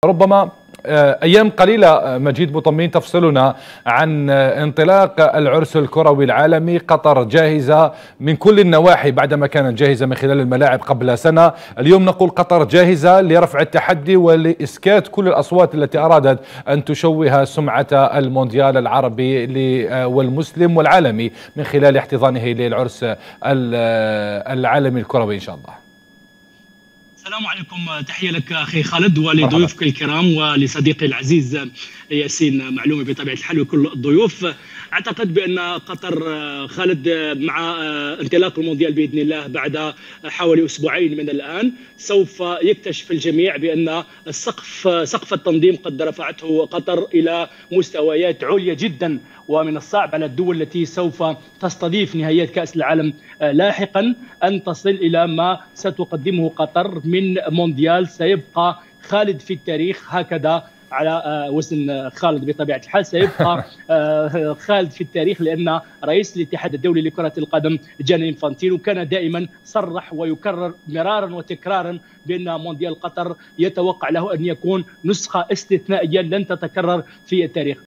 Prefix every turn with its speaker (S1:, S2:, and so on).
S1: ربما أيام قليلة مجيد بوطمين تفصلنا عن انطلاق العرس الكروي العالمي. قطر جاهزة من كل النواحي بعدما كانت جاهزة من خلال الملاعب قبل سنة. اليوم نقول قطر جاهزة لرفع التحدي ولإسكات كل الأصوات التي أرادت أن تشوه سمعة المونديال العربي والمسلم والعالمي من خلال احتضانه للعرس العالمي الكروي إن شاء الله.
S2: السلام عليكم، تحية لك أخي خالد ولضيوفك الكرام ولصديقي العزيز ياسين معلومي بطبيعة الحال وكل الضيوف. أعتقد بأن قطر خالد مع انطلاق المونديال بإذن الله بعد حوالي أسبوعين من الآن سوف يكتشف الجميع بأن سقف التنظيم قد رفعته قطر إلى مستويات عليا جدا، ومن الصعب على الدول التي سوف تستضيف نهائيات كأس العالم لاحقا أن تصل إلى ما ستقدمه قطر من مونديال سيبقى خالد في التاريخ. هكذا على وزن خالد بطبيعة الحال سيبقى خالد في التاريخ، لأن رئيس الاتحاد الدولي لكرة القدم جاني إنفانتينو كان دائما صرح ويكرر مرارا وتكرارا بأن مونديال قطر يتوقع له أن يكون نسخة استثنائية لن تتكرر في التاريخ.